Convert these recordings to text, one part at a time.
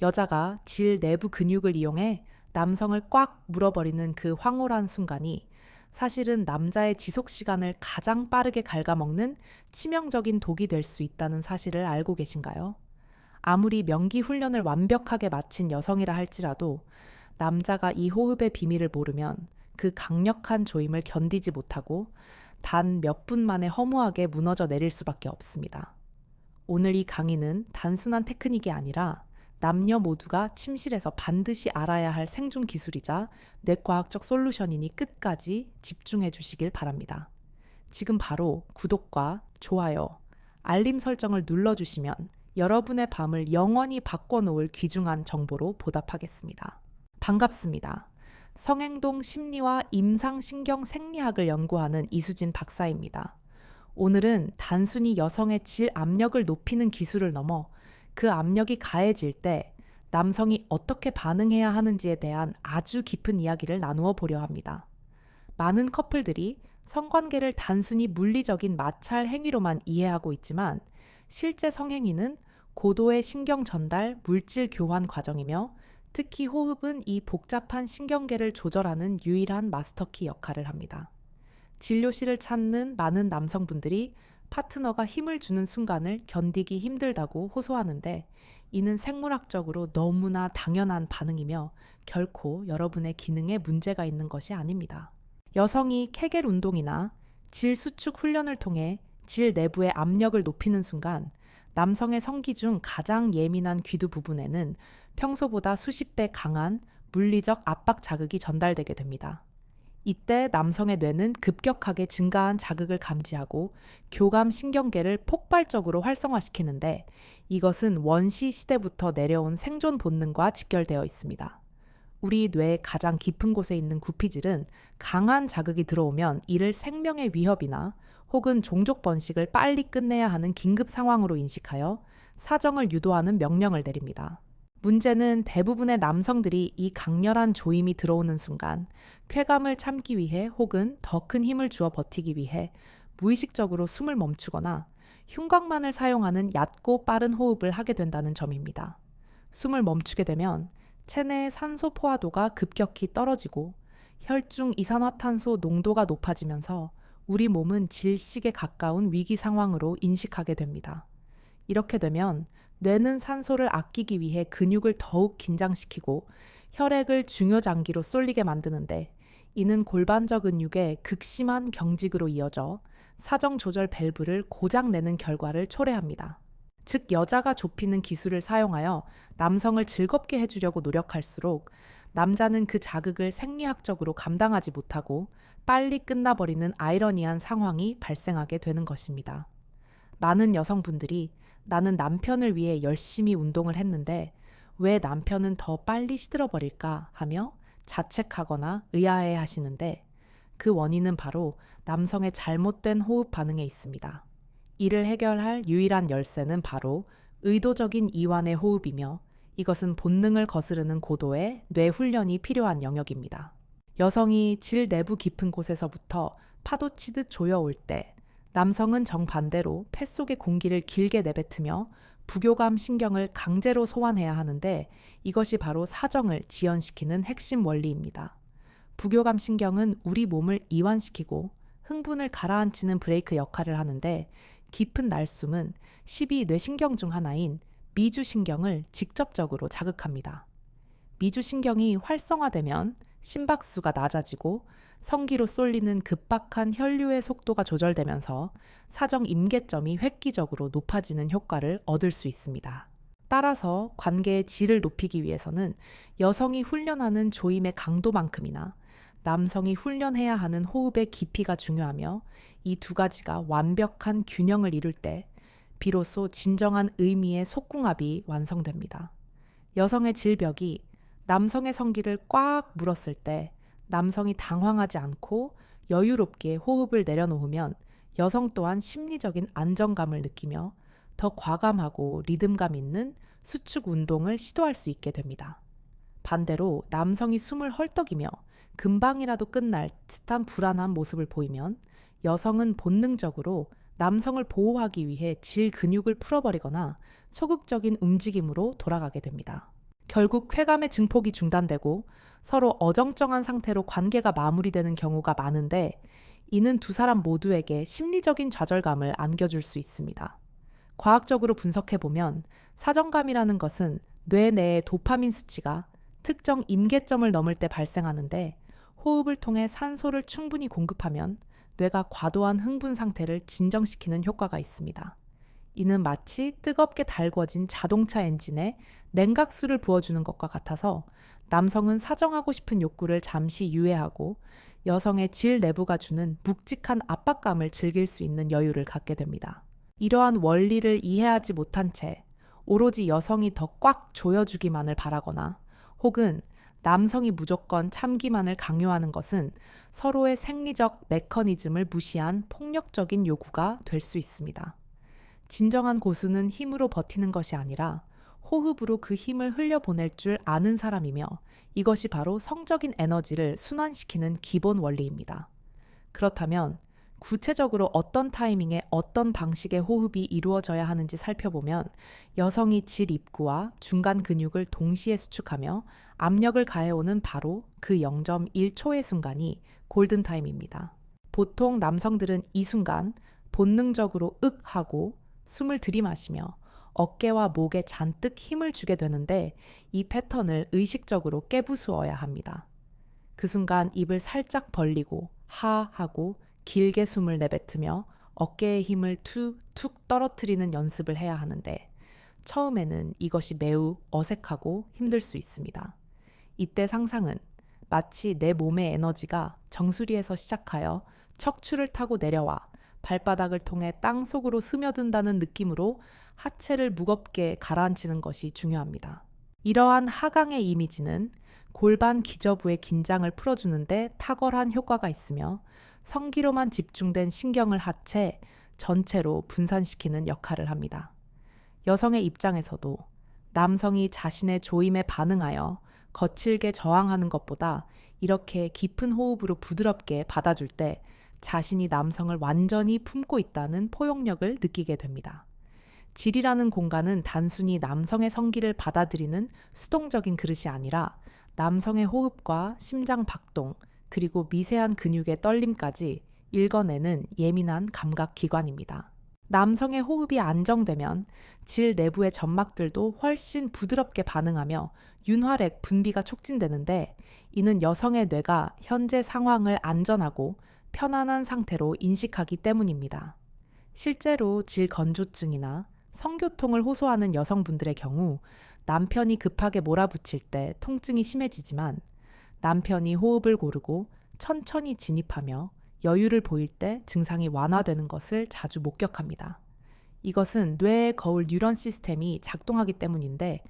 여자가 질 내부 근육을 이용해 남성을 꽉 물어버리는 그 황홀한 순간이 사실은 남자의 지속 시간을 가장 빠르게 갉아먹는 치명적인 독이 될 수 있다는 사실을 알고 계신가요? 아무리 명기 훈련을 완벽하게 마친 여성이라 할지라도 남자가 이 호흡의 비밀을 모르면 그 강력한 조임을 견디지 못하고 단 몇 분 만에 허무하게 무너져 내릴 수밖에 없습니다. 오늘 이 강의는 단순한 테크닉이 아니라 남녀 모두가 침실에서 반드시 알아야 할 생존 기술이자 뇌과학적 솔루션이니 끝까지 집중해 주시길 바랍니다. 지금 바로 구독과 좋아요, 알림 설정을 눌러주시면 여러분의 밤을 영원히 바꿔놓을 귀중한 정보로 보답하겠습니다. 반갑습니다. 성행동 심리와 임상신경 생리학을 연구하는 이수진 박사입니다. 오늘은 단순히 여성의 질 압력을 높이는 기술을 넘어 그 압력이 가해질 때 남성이 어떻게 반응해야 하는지에 대한 아주 깊은 이야기를 나누어 보려 합니다. 많은 커플들이 성관계를 단순히 물리적인 마찰 행위로만 이해하고 있지만 실제 성행위는 고도의 신경 전달, 물질 교환 과정이며 특히 호흡은 이 복잡한 신경계를 조절하는 유일한 마스터키 역할을 합니다. 진료실을 찾는 많은 남성분들이 파트너가 힘을 주는 순간을 견디기 힘들다고 호소하는데 이는 생물학적으로 너무나 당연한 반응이며 결코 여러분의 기능에 문제가 있는 것이 아닙니다. 여성이 케겔 운동이나 질 수축 훈련을 통해 질 내부의 압력을 높이는 순간 남성의 성기 중 가장 예민한 귀두 부분에는 평소보다 수십 배 강한 물리적 압박 자극이 전달되게 됩니다. 이때 남성의 뇌는 급격하게 증가한 자극을 감지하고 교감 신경계를 폭발적으로 활성화시키는데 이것은 원시 시대부터 내려온 생존 본능과 직결되어 있습니다. 우리 뇌의 가장 깊은 곳에 있는 구피질은 강한 자극이 들어오면 이를 생명의 위협이나 혹은 종족 번식을 빨리 끝내야 하는 긴급 상황으로 인식하여 사정을 유도하는 명령을 내립니다. 문제는 대부분의 남성들이 이 강렬한 조임이 들어오는 순간 쾌감을 참기 위해 혹은 더 큰 힘을 주어 버티기 위해 무의식적으로 숨을 멈추거나 흉곽만을 사용하는 얕고 빠른 호흡을 하게 된다는 점입니다. 숨을 멈추게 되면 체내의 산소 포화도가 급격히 떨어지고 혈중 이산화탄소 농도가 높아지면서 우리 몸은 질식에 가까운 위기 상황으로 인식하게 됩니다. 이렇게 되면 뇌는 산소를 아끼기 위해 근육을 더욱 긴장시키고 혈액을 중요장기로 쏠리게 만드는데 이는 골반저 근육의 극심한 경직으로 이어져 사정 조절 밸브를 고장내는 결과를 초래합니다. 즉 여자가 좁히는 기술을 사용하여 남성을 즐겁게 해주려고 노력할수록 남자는 그 자극을 생리학적으로 감당하지 못하고 빨리 끝나버리는 아이러니한 상황이 발생하게 되는 것입니다. 많은 여성분들이 나는 남편을 위해 열심히 운동을 했는데 왜 남편은 더 빨리 시들어버릴까 하며 자책하거나 의아해 하시는데 그 원인은 바로 남성의 잘못된 호흡 반응에 있습니다. 이를 해결할 유일한 열쇠는 바로 의도적인 이완의 호흡이며 이것은 본능을 거스르는 고도의 뇌 훈련이 필요한 영역입니다. 여성이 질 내부 깊은 곳에서부터 파도치듯 조여올 때 남성은 정반대로 폐 속의 공기를 길게 내뱉으며 부교감 신경을 강제로 소환해야 하는데 이것이 바로 사정을 지연시키는 핵심 원리입니다. 부교감 신경은 우리 몸을 이완시키고 흥분을 가라앉히는 브레이크 역할을 하는데 깊은 날숨은 12뇌신경 중 하나인 미주신경을 직접적으로 자극합니다. 미주신경이 활성화되면 심박수가 낮아지고 성기로 쏠리는 급박한 혈류의 속도가 조절되면서 사정 임계점이 획기적으로 높아지는 효과를 얻을 수 있습니다. 따라서 관계의 질을 높이기 위해서는 여성이 훈련하는 조임의 강도만큼이나 남성이 훈련해야 하는 호흡의 깊이가 중요하며 이 두 가지가 완벽한 균형을 이룰 때 비로소 진정한 의미의 속궁합이 완성됩니다. 여성의 질벽이 남성의 성기를 꽉 물었을 때 남성이 당황하지 않고 여유롭게 호흡을 내려놓으면 여성 또한 심리적인 안정감을 느끼며 더 과감하고 리듬감 있는 수축 운동을 시도할 수 있게 됩니다. 반대로 남성이 숨을 헐떡이며 금방이라도 끝날 듯한 불안한 모습을 보이면 여성은 본능적으로 남성을 보호하기 위해 질 근육을 풀어버리거나 소극적인 움직임으로 돌아가게 됩니다. 결국 쾌감의 증폭이 중단되고 서로 어정쩡한 상태로 관계가 마무리되는 경우가 많은데, 이는 두 사람 모두에게 심리적인 좌절감을 안겨줄 수 있습니다. 과학적으로 분석해보면 사정감이라는 것은 뇌 내의 도파민 수치가 특정 임계점을 넘을 때 발생하는데, 호흡을 통해 산소를 충분히 공급하면 뇌가 과도한 흥분 상태를 진정시키는 효과가 있습니다. 이는 마치 뜨겁게 달궈진 자동차 엔진에 냉각수를 부어주는 것과 같아서, 남성은 사정하고 싶은 욕구를 잠시 유예하고 여성의 질 내부가 주는 묵직한 압박감을 즐길 수 있는 여유를 갖게 됩니다. 이러한 원리를 이해하지 못한 채 오로지 여성이 더 꽉 조여주기만을 바라거나, 혹은 남성이 무조건 참기만을 강요하는 것은 서로의 생리적 메커니즘을 무시한 폭력적인 요구가 될 수 있습니다. 진정한 고수는 힘으로 버티는 것이 아니라 호흡으로 그 힘을 흘려보낼 줄 아는 사람이며, 이것이 바로 성적인 에너지를 순환시키는 기본 원리입니다. 그렇다면 구체적으로 어떤 타이밍에 어떤 방식의 호흡이 이루어져야 하는지 살펴보면, 여성이 질 입구와 중간 근육을 동시에 수축하며 압력을 가해오는 바로 그 0.1초의 순간이 골든타임입니다. 보통 남성들은 이 순간 본능적으로 윽 하고 숨을 들이마시며 어깨와 목에 잔뜩 힘을 주게 되는데, 이 패턴을 의식적으로 깨부수어야 합니다. 그 순간 입을 살짝 벌리고 하 하고 길게 숨을 내뱉으며 어깨의 힘을 툭툭 떨어뜨리는 연습을 해야 하는데, 처음에는 이것이 매우 어색하고 힘들 수 있습니다. 이때 상상은 마치 내 몸의 에너지가 정수리에서 시작하여 척추를 타고 내려와 발바닥을 통해 땅 속으로 스며든다는 느낌으로 하체를 무겁게 가라앉히는 것이 중요합니다. 이러한 하강의 이미지는 골반 기저부의 긴장을 풀어주는데 탁월한 효과가 있으며, 성기로만 집중된 신경을 하체 전체로 분산시키는 역할을 합니다. 여성의 입장에서도 남성이 자신의 조임에 반응하여 거칠게 저항하는 것보다 이렇게 깊은 호흡으로 부드럽게 받아줄 때 자신이 남성을 완전히 품고 있다는 포용력을 느끼게 됩니다. 질이라는 공간은 단순히 남성의 성기를 받아들이는 수동적인 그릇이 아니라 남성의 호흡과 심장 박동, 그리고 미세한 근육의 떨림까지 읽어내는 예민한 감각 기관입니다. 남성의 호흡이 안정되면 질 내부의 점막들도 훨씬 부드럽게 반응하며 윤활액 분비가 촉진되는데, 이는 여성의 뇌가 현재 상황을 안전하고 편안한 상태로 인식하기 때문입니다. 실제로 질 건조증이나 성교통을 호소하는 여성분들의 경우 남편이 급하게 몰아붙일 때 통증이 심해지지만, 남편이 호흡을 고르고 천천히 진입하며 여유를 보일 때 증상이 완화되는 것을 자주 목격합니다. 이것은 뇌의 거울 뉴런 시스템이 작동하기 때문인데,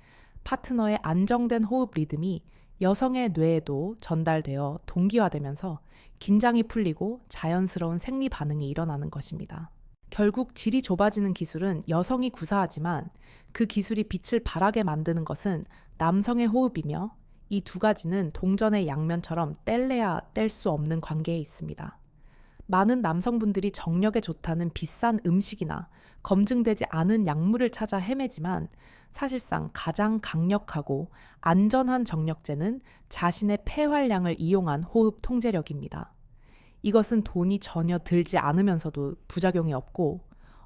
파트너의 안정된 호흡 리듬이 여성의 뇌에도 전달되어 동기화되면서 긴장이 풀리고 자연스러운 생리 반응이 일어나는 것입니다. 결국 질이 좁아지는 기술은 여성이 구사하지만, 그 기술이 빛을 발하게 만드는 것은 남성의 호흡이며, 이 두 가지는 동전의 양면처럼 뗄래야 뗄 수 없는 관계에 있습니다. 많은 남성분들이 정력에 좋다는 비싼 음식이나 검증되지 않은 약물을 찾아 헤매지만, 사실상 가장 강력하고 안전한 정력제는 자신의 폐활량을 이용한 호흡 통제력입니다. 이것은 돈이 전혀 들지 않으면서도 부작용이 없고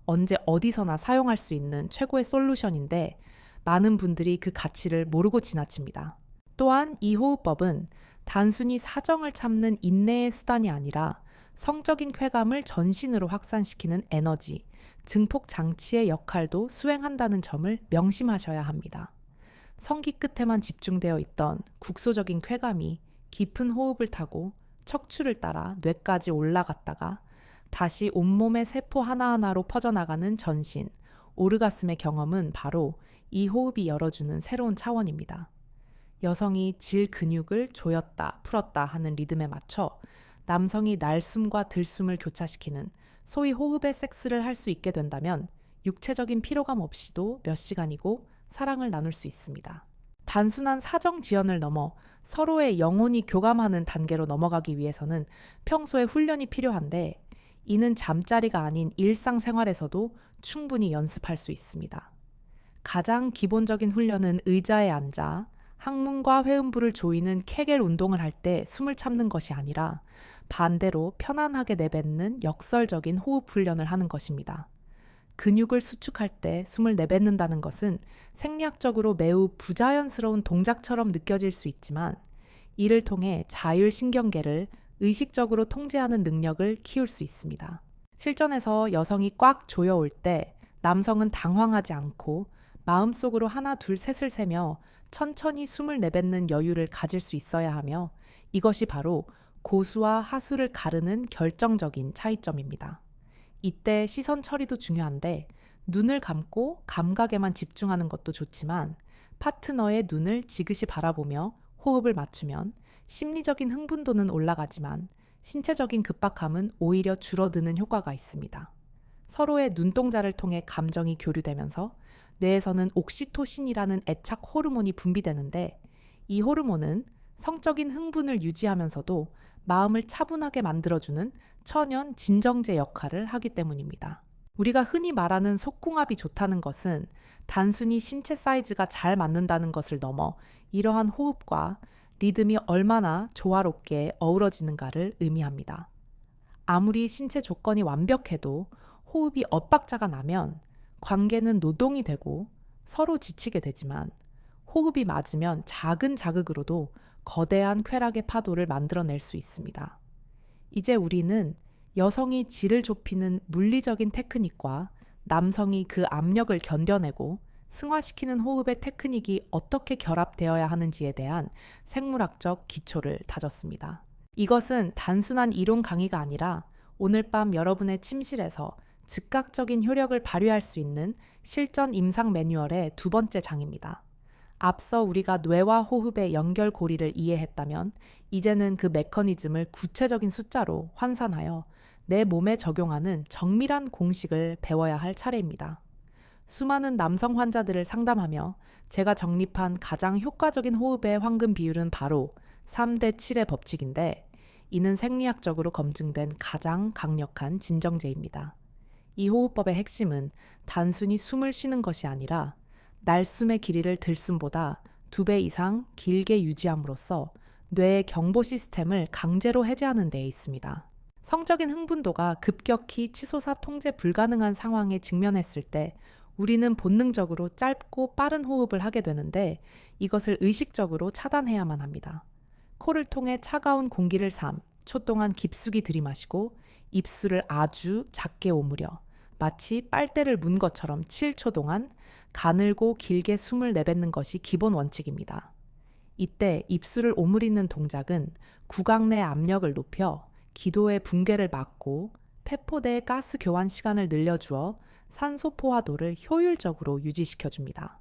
언제 어디서나 사용할 수 있는 최고의 솔루션인데, 많은 분들이 그 가치를 모르고 지나칩니다. 또한 이 호흡법은 단순히 사정을 참는 인내의 수단이 아니라 성적인 쾌감을 전신으로 확산시키는 에너지, 증폭 장치의 역할도 수행한다는 점을 명심하셔야 합니다. 성기 끝에만 집중되어 있던 국소적인 쾌감이 깊은 호흡을 타고 척추를 따라 뇌까지 올라갔다가 다시 온몸의 세포 하나하나로 퍼져나가는 전신, 오르가슴의 경험은 바로 이 호흡이 열어주는 새로운 차원입니다. 여성이 질 근육을 조였다 풀었다 하는 리듬에 맞춰 남성이 날숨과 들숨을 교차시키는 소위 호흡의 섹스를 할 수 있게 된다면, 육체적인 피로감 없이도 몇 시간이고 사랑을 나눌 수 있습니다. 단순한 사정 지연을 넘어 서로의 영혼이 교감하는 단계로 넘어가기 위해서는 평소에 훈련이 필요한데, 이는 잠자리가 아닌 일상생활에서도 충분히 연습할 수 있습니다. 가장 기본적인 훈련은 의자에 앉아 항문과 회음부를 조이는 케겔 운동을 할 때 숨을 참는 것이 아니라 반대로 편안하게 내뱉는 역설적인 호흡 훈련을 하는 것입니다. 근육을 수축할 때 숨을 내뱉는다는 것은 생리학적으로 매우 부자연스러운 동작처럼 느껴질 수 있지만 이를 통해 자율신경계를 의식적으로 통제하는 능력을 키울 수 있습니다. 실전에서 여성이 꽉 조여올 때 남성은 당황하지 않고 마음속으로 하나, 둘, 셋을 세며 천천히 숨을 내뱉는 여유를 가질 수 있어야 하며 이것이 바로 고수와 하수를 가르는 결정적인 차이점입니다. 이때 시선 처리도 중요한데 눈을 감고 감각에만 집중하는 것도 좋지만 파트너의 눈을 지그시 바라보며 호흡을 맞추면 심리적인 흥분도는 올라가지만 신체적인 급박함은 오히려 줄어드는 효과가 있습니다. 서로의 눈동자를 통해 감정이 교류되면서 뇌에서는 옥시토신이라는 애착 호르몬이 분비되는데 이 호르몬은 성적인 흥분을 유지하면서도 마음을 차분하게 만들어주는 천연 진정제 역할을 하기 때문입니다. 우리가 흔히 말하는 속궁합이 좋다는 것은 단순히 신체 사이즈가 잘 맞는다는 것을 넘어 이러한 호흡과 리듬이 얼마나 조화롭게 어우러지는가를 의미합니다. 아무리 신체 조건이 완벽해도 호흡이 엇박자가 나면 관계는 노동이 되고 서로 지치게 되지만 호흡이 맞으면 작은 자극으로도 거대한 쾌락의 파도를 만들어낼 수 있습니다. 이제 우리는 여성이 질을 좁히는 물리적인 테크닉과 남성이 그 압력을 견뎌내고 승화시키는 호흡의 테크닉이 어떻게 결합되어야 하는지에 대한 생물학적 기초를 다졌습니다. 이것은 단순한 이론 강의가 아니라 오늘 밤 여러분의 침실에서 즉각적인 효력을 발휘할 수 있는 실전 임상 매뉴얼의 두 번째 장입니다. 앞서 우리가 뇌와 호흡의 연결고리를 이해했다면 이제는 그 메커니즘을 구체적인 숫자로 환산하여 내 몸에 적용하는 정밀한 공식을 배워야 할 차례입니다. 수많은 남성 환자들을 상담하며 제가 정립한 가장 효과적인 호흡의 황금 비율은 바로 3대 7의 법칙인데 이는 생리학적으로 검증된 가장 강력한 진정제입니다. 이 호흡법의 핵심은 단순히 숨을 쉬는 것이 아니라 날숨의 길이를 들숨보다 2배 이상 길게 유지함으로써 뇌의 경보 시스템을 강제로 해제하는 데에 있습니다. 성적인 흥분도가 급격히 치솟아 통제 불가능한 상황에 직면했을 때 우리는 본능적으로 짧고 빠른 호흡을 하게 되는데 이것을 의식적으로 차단해야만 합니다. 코를 통해 차가운 공기를 3초 동안 깊숙이 들이마시고 입술을 아주 작게 오므려 마치 빨대를 문 것처럼 7초 동안 가늘고 길게 숨을 내뱉는 것이 기본 원칙입니다. 이때 입술을 오므리는 동작은 구강 내 압력을 높여 기도의 붕괴를 막고 폐포대의 가스 교환 시간을 늘려주어 산소 포화도를 효율적으로 유지시켜줍니다.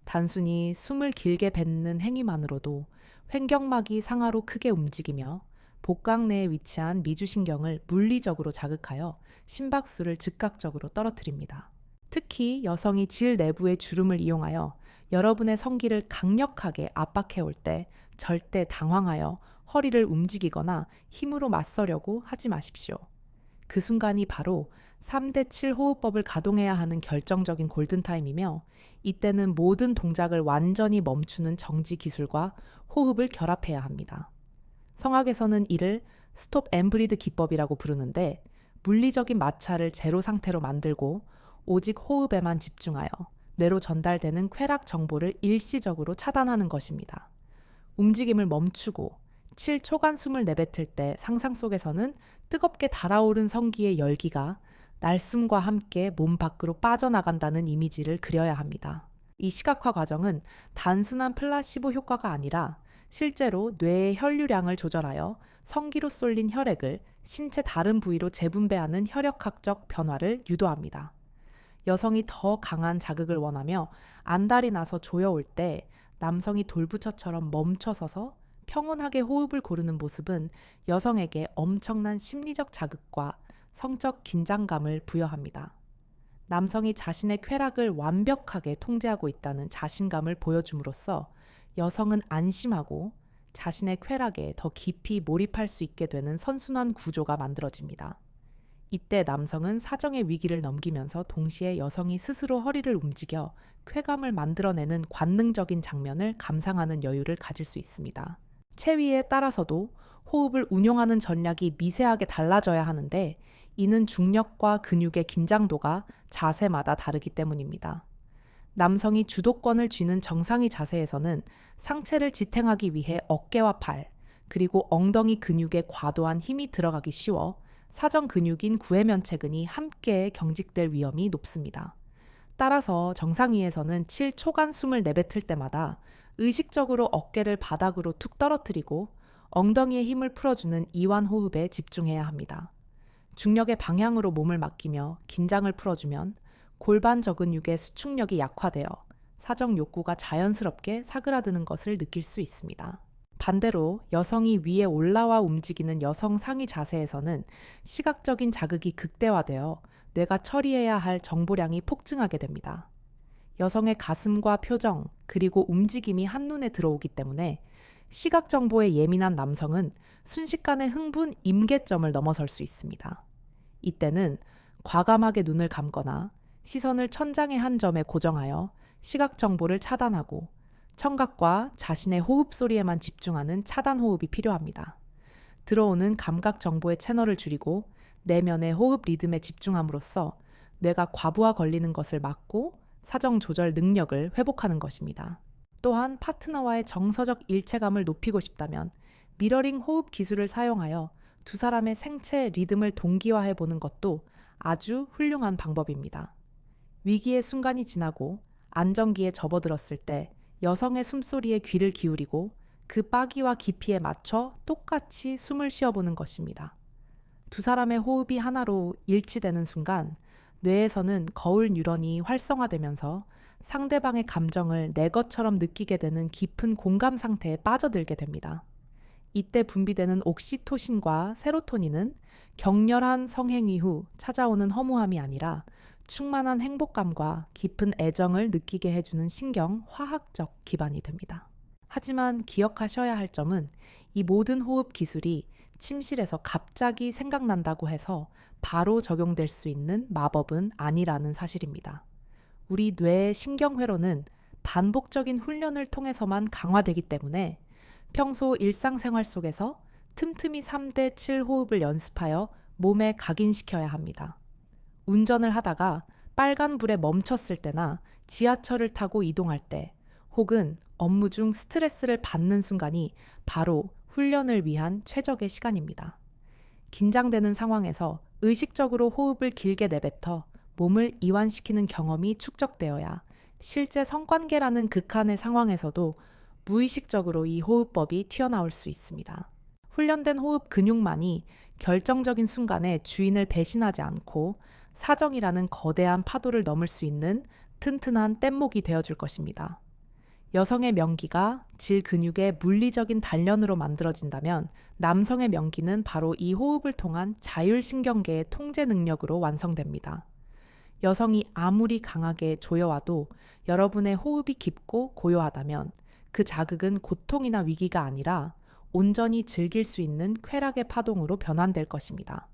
단순히 숨을 길게 뱉는 행위만으로도 횡격막이 상하로 크게 움직이며 복강 내에 위치한 미주신경을 물리적으로 자극하여 심박수를 즉각적으로 떨어뜨립니다. 특히 여성이 질 내부의 주름을 이용하여 여러분의 성기를 강력하게 압박해올 때 절대 당황하여 허리를 움직이거나 힘으로 맞서려고 하지 마십시오. 그 순간이 바로 3대 7 호흡법을 가동해야 하는 결정적인 골든타임이며 이때는 모든 동작을 완전히 멈추는 정지 기술과 호흡을 결합해야 합니다. 성학에서는 이를 스톱 앤 브리드 기법이라고 부르는데 물리적인 마찰을 제로 상태로 만들고 오직 호흡에만 집중하여 뇌로 전달되는 쾌락 정보를 일시적으로 차단하는 것입니다. 움직임을 멈추고 7초간 숨을 내뱉을 때 상상 속에서는 뜨겁게 달아오른 성기의 열기가 날숨과 함께 몸 밖으로 빠져나간다는 이미지를 그려야 합니다. 이 시각화 과정은 단순한 플라시보 효과가 아니라 실제로 뇌의 혈류량을 조절하여 성기로 쏠린 혈액을 신체 다른 부위로 재분배하는 혈액학적 변화를 유도합니다. 여성이 더 강한 자극을 원하며 안달이 나서 조여올 때 남성이 돌부처처럼 멈춰서서 평온하게 호흡을 고르는 모습은 여성에게 엄청난 심리적 자극과 성적 긴장감을 부여합니다. 남성이 자신의 쾌락을 완벽하게 통제하고 있다는 자신감을 보여줌으로써 여성은 안심하고 자신의 쾌락에 더 깊이 몰입할 수 있게 되는 선순환 구조가 만들어집니다. 이때 남성은 사정의 위기를 넘기면서 동시에 여성이 스스로 허리를 움직여 쾌감을 만들어내는 관능적인 장면을 감상하는 여유를 가질 수 있습니다. 체위에 따라서도 호흡을 운용하는 전략이 미세하게 달라져야 하는데, 이는 중력과 근육의 긴장도가 자세마다 다르기 때문입니다. 남성이 주도권을 쥐는 정상의 자세에서는 상체를 지탱하기 위해 어깨와 팔, 그리고 엉덩이 근육에 과도한 힘이 들어가기 쉬워 사정 근육인 구해면체근이 함께 경직될 위험이 높습니다. 따라서 정상위에서는 7초간 숨을 내뱉을 때마다 의식적으로 어깨를 바닥으로 툭 떨어뜨리고 엉덩이의 힘을 풀어주는 이완 호흡에 집중해야 합니다. 중력의 방향으로 몸을 맡기며 긴장을 풀어주면 골반 저근육의 수축력이 약화되어 사정 욕구가 자연스럽게 사그라드는 것을 느낄 수 있습니다. 반대로 여성이 위에 올라와 움직이는 여성 상의 자세에서는 시각적인 자극이 극대화되어 뇌가 처리해야 할 정보량이 폭증하게 됩니다. 여성의 가슴과 표정, 그리고 움직임이 한눈에 들어오기 때문에 시각 정보에 예민한 남성은 순식간에 흥분 임계점을 넘어설 수 있습니다. 이때는 과감하게 눈을 감거나 시선을 천장의 한 점에 고정하여 시각 정보를 차단하고 청각과 자신의 호흡 소리에만 집중하는 차단 호흡이 필요합니다. 들어오는 감각 정보의 채널을 줄이고 내면의 호흡 리듬에 집중함으로써 뇌가 과부하 걸리는 것을 막고 사정 조절 능력을 회복하는 것입니다. 또한 파트너와의 정서적 일체감을 높이고 싶다면 미러링 호흡 기술을 사용하여 두 사람의 생체 리듬을 동기화해 보는 것도 아주 훌륭한 방법입니다. 위기의 순간이 지나고 안정기에 접어들었을 때 여성의 숨소리에 귀를 기울이고 그 빠기와 깊이에 맞춰 똑같이 숨을 쉬어보는 것입니다. 두 사람의 호흡이 하나로 일치되는 순간 뇌에서는 거울 뉴런이 활성화되면서 상대방의 감정을 내 것처럼 느끼게 되는 깊은 공감 상태에 빠져들게 됩니다. 이때 분비되는 옥시토신과 세로토닌은 격렬한 성행위 후 찾아오는 허무함이 아니라 충만한 행복감과 깊은 애정을 느끼게 해주는 신경 화학적 기반이 됩니다. 하지만 기억하셔야 할 점은 이 모든 호흡 기술이 침실에서 갑자기 생각난다고 해서 바로 적용될 수 있는 마법은 아니라는 사실입니다. 우리 뇌의 신경회로는 반복적인 훈련을 통해서만 강화되기 때문에 평소 일상생활 속에서 틈틈이 3대 7 호흡을 연습하여 몸에 각인시켜야 합니다. 운전을 하다가 빨간불에 멈췄을 때나 지하철을 타고 이동할 때 혹은 업무 중 스트레스를 받는 순간이 바로 훈련을 위한 최적의 시간입니다. 긴장되는 상황에서 의식적으로 호흡을 길게 내뱉어 몸을 이완시키는 경험이 축적되어야 실제 성관계라는 극한의 상황에서도 무의식적으로 이 호흡법이 튀어나올 수 있습니다. 훈련된 호흡 근육만이 결정적인 순간에 주인을 배신하지 않고 사정이라는 거대한 파도를 넘을 수 있는 튼튼한 뗏목이 되어줄 것입니다. 여성의 명기가 질 근육의 물리적인 단련으로 만들어진다면 남성의 명기는 바로 이 호흡을 통한 자율신경계의 통제 능력으로 완성됩니다. 여성이 아무리 강하게 조여와도 여러분의 호흡이 깊고 고요하다면 그 자극은 고통이나 위기가 아니라 온전히 즐길 수 있는 쾌락의 파동으로 변환될 것입니다.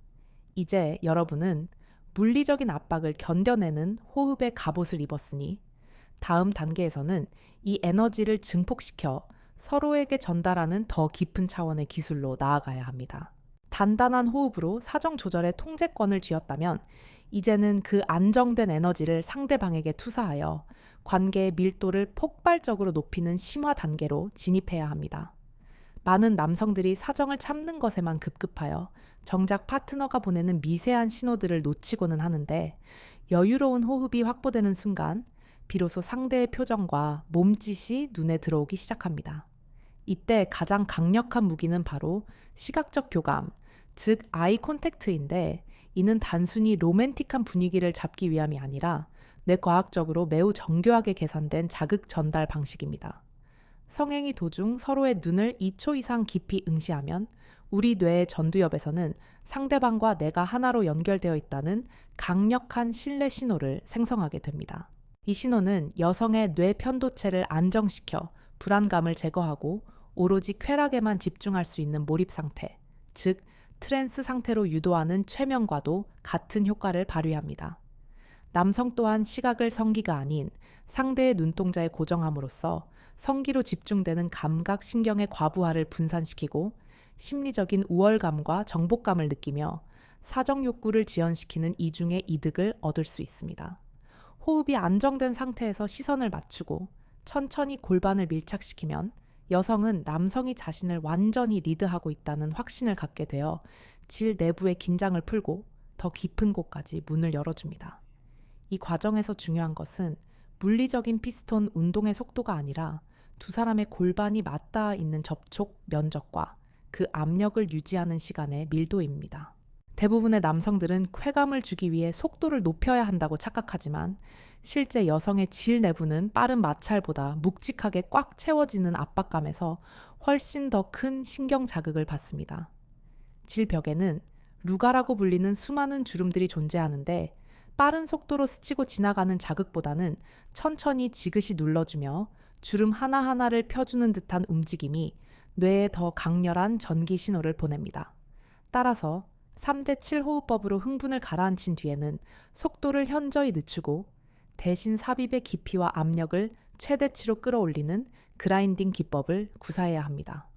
이제 여러분은 물리적인 압박을 견뎌내는 호흡의 갑옷을 입었으니 다음 단계에서는 이 에너지를 증폭시켜 서로에게 전달하는 더 깊은 차원의 기술로 나아가야 합니다. 단단한 호흡으로 사정 조절의 통제권을 쥐었다면 이제는 그 안정된 에너지를 상대방에게 투사하여 관계의 밀도를 폭발적으로 높이는 심화 단계로 진입해야 합니다. 많은 남성들이 사정을 참는 것에만 급급하여 정작 파트너가 보내는 미세한 신호들을 놓치고는 하는데, 여유로운 호흡이 확보되는 순간 비로소 상대의 표정과 몸짓이 눈에 들어오기 시작합니다. 이때 가장 강력한 무기는 바로 시각적 교감, 즉 아이 콘택트인데, 이는 단순히 로맨틱한 분위기를 잡기 위함이 아니라 뇌과학적으로 매우 정교하게 계산된 자극 전달 방식입니다. 성행위 도중 서로의 눈을 2초 이상 깊이 응시하면 우리 뇌의 전두엽에서는 상대방과 내가 하나로 연결되어 있다는 강력한 신뢰 신호를 생성하게 됩니다. 이 신호는 여성의 뇌 편도체를 안정시켜 불안감을 제거하고 오로지 쾌락에만 집중할 수 있는 몰입 상태, 즉 트랜스 상태로 유도하는 최면과도 같은 효과를 발휘합니다. 남성 또한 시각을 성기가 아닌 상대의 눈동자에 고정함으로써 성기로 집중되는 감각 신경의 과부하를 분산시키고 심리적인 우월감과 정복감을 느끼며 사정 욕구를 지연시키는 이중의 이득을 얻을 수 있습니다. 호흡이 안정된 상태에서 시선을 맞추고 천천히 골반을 밀착시키면 여성은 남성이 자신을 완전히 리드하고 있다는 확신을 갖게 되어 질 내부의 긴장을 풀고 더 깊은 곳까지 문을 열어줍니다. 이 과정에서 중요한 것은 물리적인 피스톤 운동의 속도가 아니라 두 사람의 골반이 맞닿아 있는 접촉 면적과 그 압력을 유지하는 시간의 밀도입니다. 대부분의 남성들은 쾌감을 주기 위해 속도를 높여야 한다고 착각하지만 실제 여성의 질 내부는 빠른 마찰보다 묵직하게 꽉 채워지는 압박감에서 훨씬 더 큰 신경 자극을 받습니다. 질 벽에는 루가라고 불리는 수많은 주름들이 존재하는데 빠른 속도로 스치고 지나가는 자극보다는 천천히 지그시 눌러주며 주름 하나하나를 펴주는 듯한 움직임이 뇌에 더 강렬한 전기 신호를 보냅니다. 따라서 3대 7 호흡법으로 흥분을 가라앉힌 뒤에는 속도를 현저히 늦추고 대신 삽입의 깊이와 압력을 최대치로 끌어올리는 그라인딩 기법을 구사해야 합니다.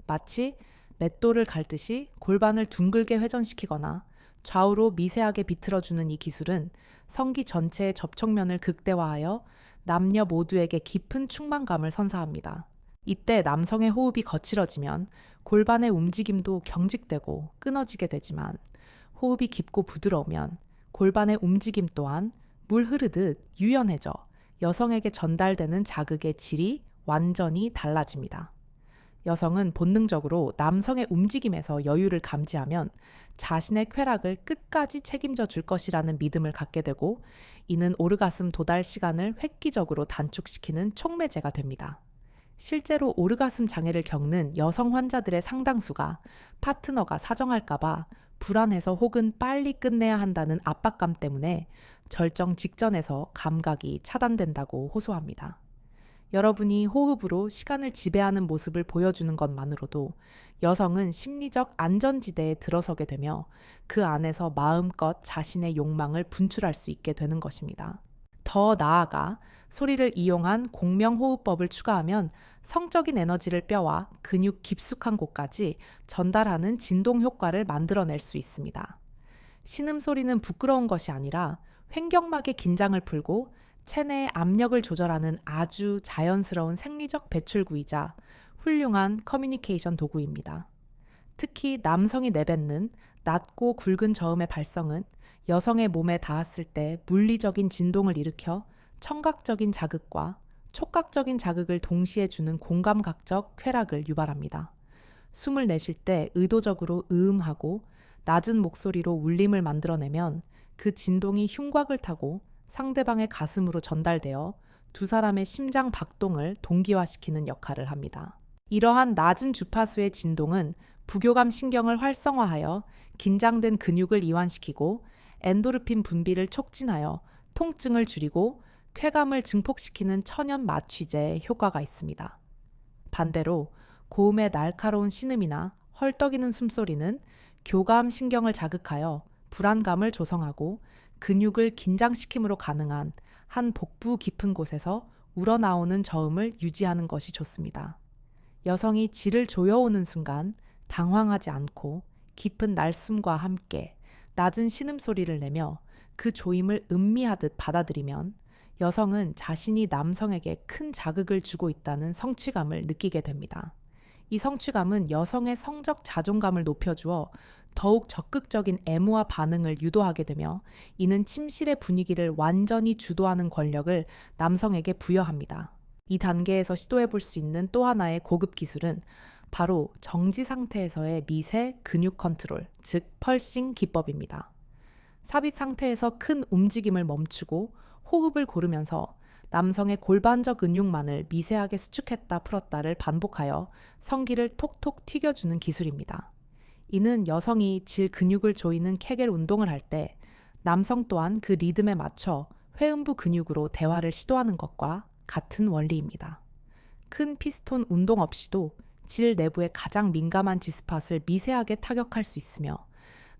마치 맷돌을 갈듯이 골반을 둥글게 회전시키거나 좌우로 미세하게 비틀어주는 이 기술은 성기 전체의 접촉면을 극대화하여 남녀 모두에게 깊은 충만감을 선사합니다. 이때 남성의 호흡이 거칠어지면 골반의 움직임도 경직되고 끊어지게 되지만 호흡이 깊고 부드러우면 골반의 움직임 또한 물 흐르듯 유연해져 여성에게 전달되는 자극의 질이 완전히 달라집니다. 여성은 본능적으로 남성의 움직임에서 여유를 감지하면 자신의 쾌락을 끝까지 책임져 줄 것이라는 믿음을 갖게 되고 이는 오르가슴 도달 시간을 획기적으로 단축시키는 촉매제가 됩니다. 실제로 오르가슴 장애를 겪는 여성 환자들의 상당수가 파트너가 사정할까봐 불안해서 혹은 빨리 끝내야 한다는 압박감 때문에 절정 직전에서 감각이 차단된다고 호소합니다. 여러분이 호흡으로 시간을 지배하는 모습을 보여주는 것만으로도 여성은 심리적 안전지대에 들어서게 되며 그 안에서 마음껏 자신의 욕망을 분출할 수 있게 되는 것입니다. 더 나아가 소리를 이용한 공명호흡법을 추가하면 성적인 에너지를 뼈와 근육 깊숙한 곳까지 전달하는 진동 효과를 만들어낼 수 있습니다. 신음소리는 부끄러운 것이 아니라 횡격막의 긴장을 풀고 체내의 압력을 조절하는 아주 자연스러운 생리적 배출구이자 훌륭한 커뮤니케이션 도구입니다. 특히 남성이 내뱉는 낮고 굵은 저음의 발성은 여성의 몸에 닿았을 때 물리적인 진동을 일으켜 청각적인 자극과 촉각적인 자극을 동시에 주는 공감각적 쾌락을 유발합니다. 숨을 내쉴 때 의도적으로 으음하고 낮은 목소리로 울림을 만들어내면 그 진동이 흉곽을 타고 상대방의 가슴으로 전달되어 두 사람의 심장 박동을 동기화시키는 역할을 합니다. 이러한 낮은 주파수의 진동은 부교감 신경을 활성화하여 긴장된 근육을 이완시키고 엔도르핀 분비를 촉진하여 통증을 줄이고 쾌감을 증폭시키는 천연 마취제의 효과가 있습니다. 반대로 고음의 날카로운 신음이나 헐떡이는 숨소리는 교감 신경을 자극하여 불안감을 조성하고 근육을 긴장시킴으로 가능한 한 복부 깊은 곳에서 우러나오는 저음을 유지하는 것이 좋습니다. 여성이 질을 조여오는 순간 당황하지 않고 깊은 날숨과 함께 낮은 신음소리를 내며 그 조임을 음미하듯 받아들이면 여성은 자신이 남성에게 큰 자극을 주고 있다는 성취감을 느끼게 됩니다. 이 성취감은 여성의 성적 자존감을 높여주어 더욱 적극적인 애무와 반응을 유도하게 되며 이는 침실의 분위기를 완전히 주도하는 권력을 남성에게 부여합니다. 이 단계에서 시도해 볼 수 있는 또 하나의 고급 기술은 바로 정지 상태에서의 미세 근육 컨트롤, 즉 펄싱 기법입니다. 삽입 상태에서 큰 움직임을 멈추고 호흡을 고르면서 남성의 골반적 근육만을 미세하게 수축했다 풀었다를 반복하여 성기를 톡톡 튀겨주는 기술입니다. 이는 여성이 질 근육을 조이는 케겔 운동을 할 때 남성 또한 그 리듬에 맞춰 회음부 근육으로 대화를 시도하는 것과 같은 원리입니다. 큰 피스톤 운동 없이도 질 내부의 가장 민감한 G스팟을 미세하게 타격할 수 있으며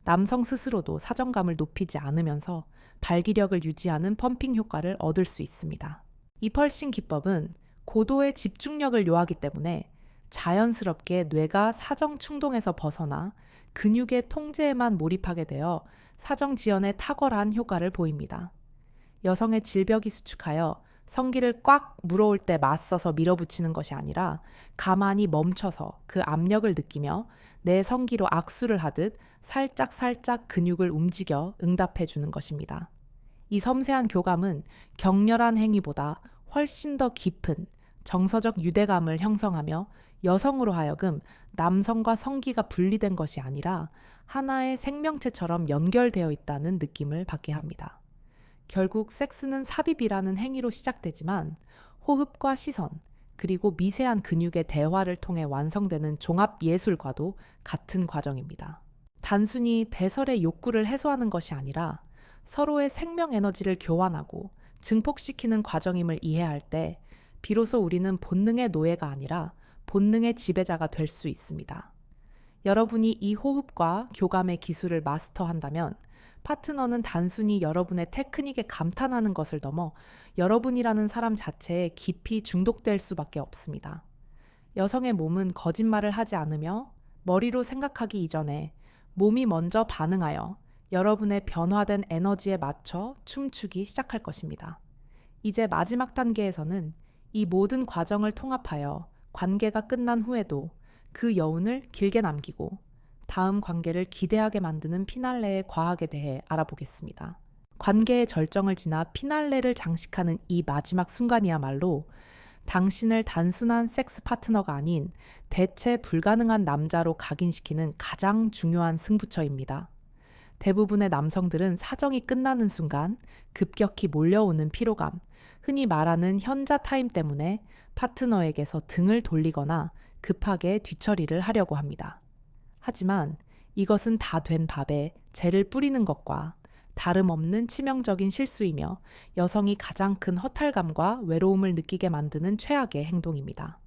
남성 스스로도 사정감을 높이지 않으면서 발기력을 유지하는 펌핑 효과를 얻을 수 있습니다. 이 펄싱 기법은 고도의 집중력을 요하기 때문에 자연스럽게 뇌가 사정 충동에서 벗어나 근육의 통제에만 몰입하게 되어 사정 지연에 탁월한 효과를 보입니다. 여성의 질벽이 수축하여 성기를 꽉 물어올 때 맞서서 밀어붙이는 것이 아니라 가만히 멈춰서 그 압력을 느끼며 내 성기로 악수를 하듯 살짝살짝 근육을 움직여 응답해 주는 것입니다. 이 섬세한 교감은 격렬한 행위보다 훨씬 더 깊은 정서적 유대감을 형성하며 여성으로 하여금 남성과 성기가 분리된 것이 아니라 하나의 생명체처럼 연결되어 있다는 느낌을 받게 합니다. 결국 섹스는 삽입이라는 행위로 시작되지만 호흡과 시선, 그리고 미세한 근육의 대화를 통해 완성되는 종합 예술과도 같은 과정입니다. 단순히 배설의 욕구를 해소하는 것이 아니라 서로의 생명 에너지를 교환하고 증폭시키는 과정임을 이해할 때 비로소 우리는 본능의 노예가 아니라 본능의 지배자가 될 수 있습니다. 여러분이 이 호흡과 교감의 기술을 마스터한다면 파트너는 단순히 여러분의 테크닉에 감탄하는 것을 넘어 여러분이라는 사람 자체에 깊이 중독될 수밖에 없습니다. 여성의 몸은 거짓말을 하지 않으며 머리로 생각하기 이전에 몸이 먼저 반응하여 여러분의 변화된 에너지에 맞춰 춤추기 시작할 것입니다. 이제 마지막 단계에서는 이 모든 과정을 통합하여 관계가 끝난 후에도 그 여운을 길게 남기고 다음 관계를 기대하게 만드는 피날레의 과학에 대해 알아보겠습니다. 관계의 절정을 지나 피날레를 장식하는 이 마지막 순간이야말로 당신을 단순한 섹스 파트너가 아닌 대체 불가능한 남자로 각인시키는 가장 중요한 승부처입니다. 대부분의 남성들은 사정이 끝나는 순간 급격히 몰려오는 피로감, 흔히 말하는 현자 타임 때문에 파트너에게서 등을 돌리거나 급하게 뒤처리를 하려고 합니다. 하지만 이것은 다 된 밥에 재를 뿌리는 것과 다름없는 치명적인 실수이며 여성이 가장 큰 허탈감과 외로움을 느끼게 만드는 최악의 행동입니다.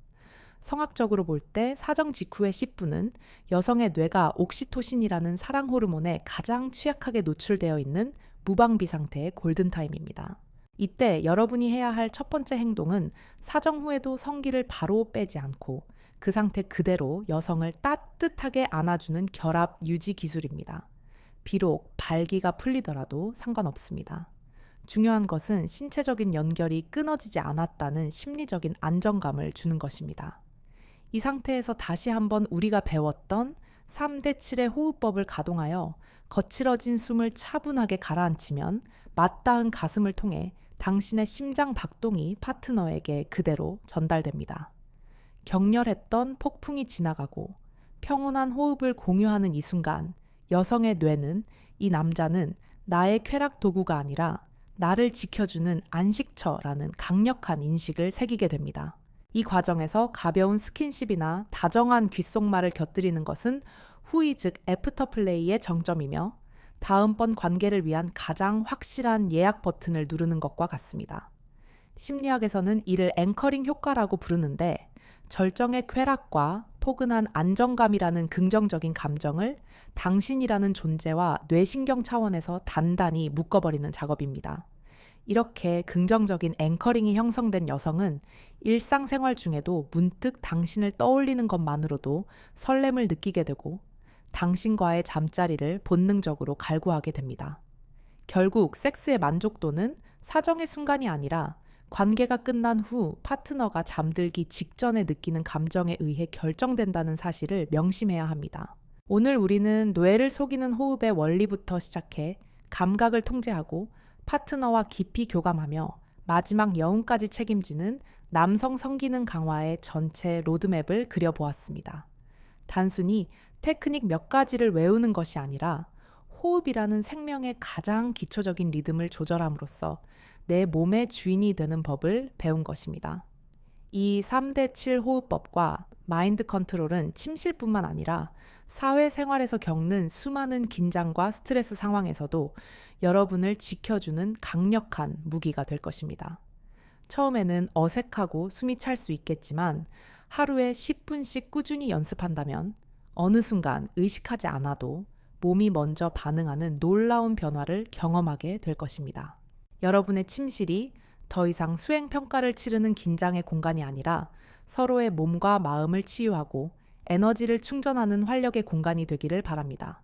성학적으로 볼 때 사정 직후의 10분은 여성의 뇌가 옥시토신이라는 사랑 호르몬에 가장 취약하게 노출되어 있는 무방비 상태의 골든타임입니다. 이때 여러분이 해야 할 첫 번째 행동은 사정 후에도 성기를 바로 빼지 않고 그 상태 그대로 여성을 따뜻하게 안아주는 결합 유지 기술입니다. 비록 발기가 풀리더라도 상관없습니다. 중요한 것은 신체적인 연결이 끊어지지 않았다는 심리적인 안정감을 주는 것입니다. 이 상태에서 다시 한번 우리가 배웠던 3대 7의 호흡법을 가동하여 거칠어진 숨을 차분하게 가라앉히면 맞닿은 가슴을 통해 당신의 심장 박동이 파트너에게 그대로 전달됩니다. 격렬했던 폭풍이 지나가고 평온한 호흡을 공유하는 이 순간 여성의 뇌는 이 남자는 나의 쾌락 도구가 아니라 나를 지켜주는 안식처라는 강력한 인식을 새기게 됩니다. 이 과정에서 가벼운 스킨십이나 다정한 귓속말을 곁들이는 것은 후이 즉 애프터 플레이의 정점이며 다음번 관계를 위한 가장 확실한 예약 버튼을 누르는 것과 같습니다. 심리학에서는 이를 앵커링 효과라고 부르는데 절정의 쾌락과 포근한 안정감이라는 긍정적인 감정을 당신이라는 존재와 뇌신경 차원에서 단단히 묶어버리는 작업입니다. 이렇게 긍정적인 앵커링이 형성된 여성은 일상생활 중에도 문득 당신을 떠올리는 것만으로도 설렘을 느끼게 되고 당신과의 잠자리를 본능적으로 갈구하게 됩니다. 결국 섹스의 만족도는 사정의 순간이 아니라 관계가 끝난 후 파트너가 잠들기 직전에 느끼는 감정에 의해 결정된다는 사실을 명심해야 합니다. 오늘 우리는 뇌를 속이는 호흡의 원리부터 시작해 감각을 통제하고 파트너와 깊이 교감하며 마지막 여운까지 책임지는 남성 성기능 강화의 전체 로드맵을 그려보았습니다. 단순히 테크닉 몇 가지를 외우는 것이 아니라 호흡이라는 생명의 가장 기초적인 리듬을 조절함으로써 내 몸의 주인이 되는 법을 배운 것입니다. 이 3대 7 호흡법과 마인드 컨트롤은 침실뿐만 아니라 사회생활에서 겪는 수많은 긴장과 스트레스 상황에서도 여러분을 지켜주는 강력한 무기가 될 것입니다. 처음에는 어색하고 숨이 찰 수 있겠지만 하루에 10분씩 꾸준히 연습한다면 어느 순간 의식하지 않아도 몸이 먼저 반응하는 놀라운 변화를 경험하게 될 것입니다. 여러분의 침실이 더 이상 수행 평가를 치르는 긴장의 공간이 아니라 서로의 몸과 마음을 치유하고 에너지를 충전하는 활력의 공간이 되기를 바랍니다.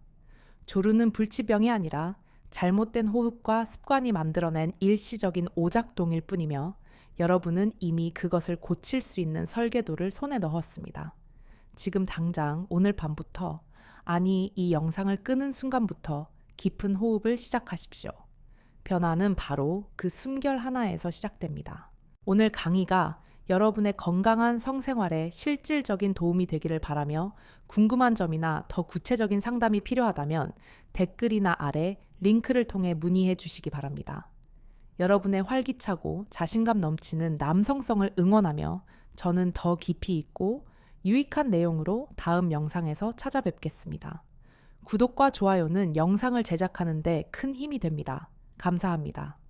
조르는 불치병이 아니라 잘못된 호흡과 습관이 만들어낸 일시적인 오작동일 뿐이며 여러분은 이미 그것을 고칠 수 있는 설계도를 손에 넣었습니다. 지금 당장 오늘 밤부터, 아니 이 영상을 끄는 순간부터 깊은 호흡을 시작하십시오. 변화는 바로 그 숨결 하나에서 시작됩니다. 오늘 강의가 여러분의 건강한 성생활에 실질적인 도움이 되기를 바라며 궁금한 점이나 더 구체적인 상담이 필요하다면 댓글이나 아래 링크를 통해 문의해 주시기 바랍니다. 여러분의 활기차고 자신감 넘치는 남성성을 응원하며 저는 더 깊이 있고 유익한 내용으로 다음 영상에서 찾아뵙겠습니다. 구독과 좋아요는 영상을 제작하는 데 큰 힘이 됩니다. 감사합니다.